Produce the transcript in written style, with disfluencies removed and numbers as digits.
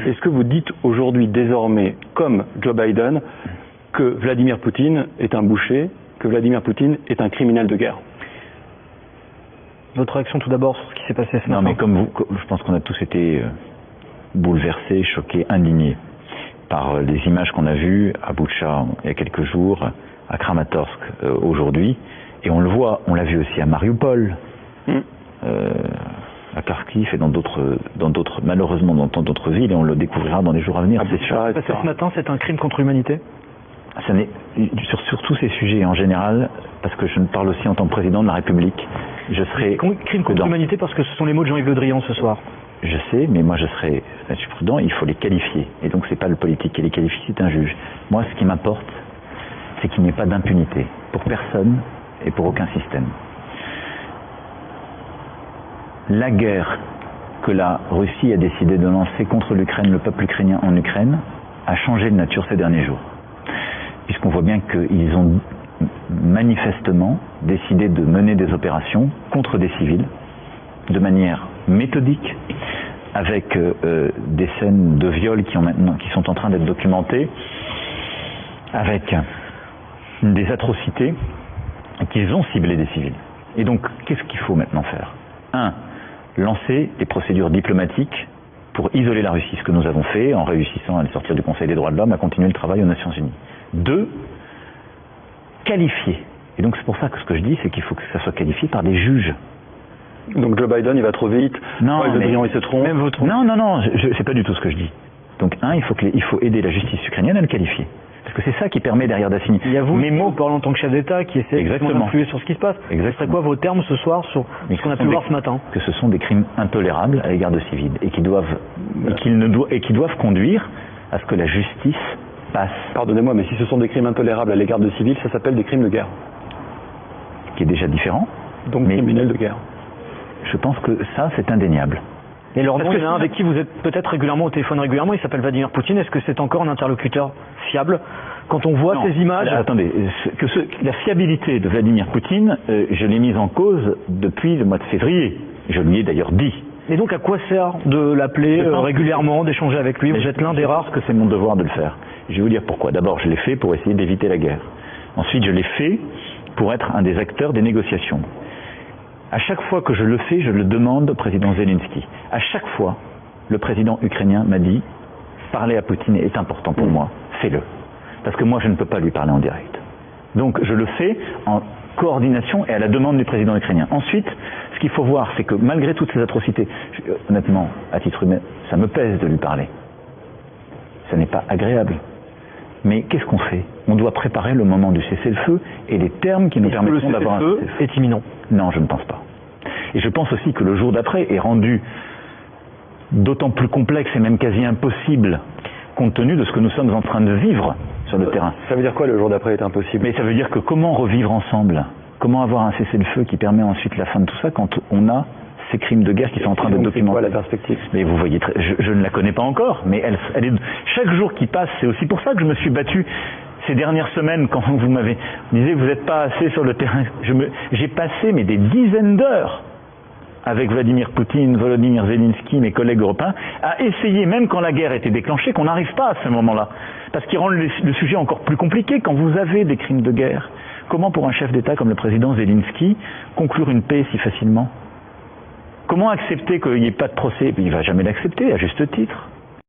Est-ce que vous dites aujourd'hui, désormais, comme Joe Biden, que Vladimir Poutine est un boucher, que Vladimir Poutine est un criminel de guerre? Votre réaction tout d'abord sur ce qui s'est passé ce matin? Non, mais comme vous, je pense qu'on a tous été bouleversés, choqués, indignés par les images qu'on a vues à Boutcha il y a quelques jours, à Kramatorsk aujourd'hui, et on le voit, on l'a vu aussi à Mariupol, à Kharkiv et dans d'autres, malheureusement dans tant d'autres villes, et on le découvrira dans les jours à venir. C'est sûr. Ce matin, c'est un crime contre l'humanité? Ça n'est, sur tous ces sujets en général, parce que je ne parle aussi en tant que président de la République, je serai crime contre l'humanité parce que ce sont les mots de Jean-Yves Le Drian ce soir. Je sais, mais moi je suis prudent, il faut les qualifier. Et donc c'est pas le politique qui les qualifie, c'est un juge. Moi ce qui m'importe, c'est qu'il n'y ait pas d'impunité pour personne et pour aucun système. La guerre que la Russie a décidé de lancer contre l'Ukraine, le peuple ukrainien en Ukraine, a changé de nature ces derniers jours. Puisqu'on voit bien qu'ils ont manifestement décidé de mener des opérations contre des civils de manière méthodique, avec des scènes de viol qui sont en train d'être documentées, avec des atrocités qu'ils ont ciblé des civils. Et donc, qu'est-ce qu'il faut maintenant faire? 1. Lancer des procédures diplomatiques pour isoler la Russie, ce que nous avons fait en réussissant à les sortir du Conseil des droits de l'homme, à continuer le travail aux Nations Unies. 2. Qualifier. Et donc c'est pour ça que ce que je dis, c'est qu'il faut que ça soit qualifié par des juges. Donc Joe Biden, il va trop vite, non, Le Drian, il se trompe. Non, c'est pas du tout ce que je dis. Donc il faut aider la justice ukrainienne à le qualifier. Parce que c'est ça qui permet derrière d'assigner. Il y a vous, Memo, parlant en tant que chef d'État, qui essaie d'influer sur ce qui se passe. Exactement. Ce serait quoi vos termes ce soir sur ce qu'on a pu voir ce matin? Que ce sont des crimes intolérables à l'égard de civils et qui doivent conduire à ce que la justice passe. Pardonnez-moi, mais si ce sont des crimes intolérables à l'égard de civils, ça s'appelle des crimes de guerre. Qui est déjà différent. Donc criminel de guerre. Je pense que ça, c'est indéniable. Et Laurent, il y en a un avec qui vous êtes peut-être régulièrement au téléphone il s'appelle Vladimir Poutine. Est-ce que c'est encore un interlocuteur fiable quand on voit ces images? Attendez, la fiabilité de Vladimir Poutine, je l'ai mise en cause depuis le mois de février. Je lui ai d'ailleurs dit. Et donc à quoi sert de l'appeler régulièrement, d'échanger avec lui? Vous êtes l'un des rares. Parce que c'est mon devoir de le faire. Je vais vous dire pourquoi. D'abord, je l'ai fait pour essayer d'éviter la guerre. Ensuite, je l'ai fait pour être un des acteurs des négociations. À chaque fois que je le fais, je le demande au président Zelensky. À chaque fois, le président ukrainien m'a dit « Parler à Poutine est important pour moi, fais-le ». Parce que moi, je ne peux pas lui parler en direct. Donc, je le fais en coordination et à la demande du président ukrainien. Ensuite, ce qu'il faut voir, c'est que malgré toutes ces atrocités, honnêtement, à titre humain, ça me pèse de lui parler. Ce n'est pas agréable. Mais qu'est-ce qu'on fait? On doit préparer le moment du cessez-le-feu et les termes qui nous permettront d'avoir un cessez-le-feu est imminent. Non, je ne pense pas. Et je pense aussi que le jour d'après est rendu d'autant plus complexe et même quasi impossible compte tenu de ce que nous sommes en train de vivre sur le terrain. Ça veut dire quoi, le jour d'après est impossible? Mais ça veut dire que comment revivre ensemble? Comment avoir un cessez-le-feu qui permet ensuite la fin de tout ça quand on a ces crimes de guerre qui sont en train de documenter? C'est quoi la perspective? Mais vous voyez, je ne la connais pas encore, mais elle est, chaque jour qui passe, c'est aussi pour ça que je me suis battu ces dernières semaines quand vous m'avez dit vous n'êtes pas assez sur le terrain. J'ai passé des dizaines d'heures avec Vladimir Poutine, Volodymyr Zelensky, mes collègues européens, à essayer, même quand la guerre était déclenchée, qu'on n'arrive pas à ce moment-là. Parce qu'il rend le sujet encore plus compliqué quand vous avez des crimes de guerre. Comment pour un chef d'État comme le président Zelensky conclure une paix si facilement? Comment accepter qu'il n'y ait pas de procès? Il ne va jamais l'accepter, à juste titre.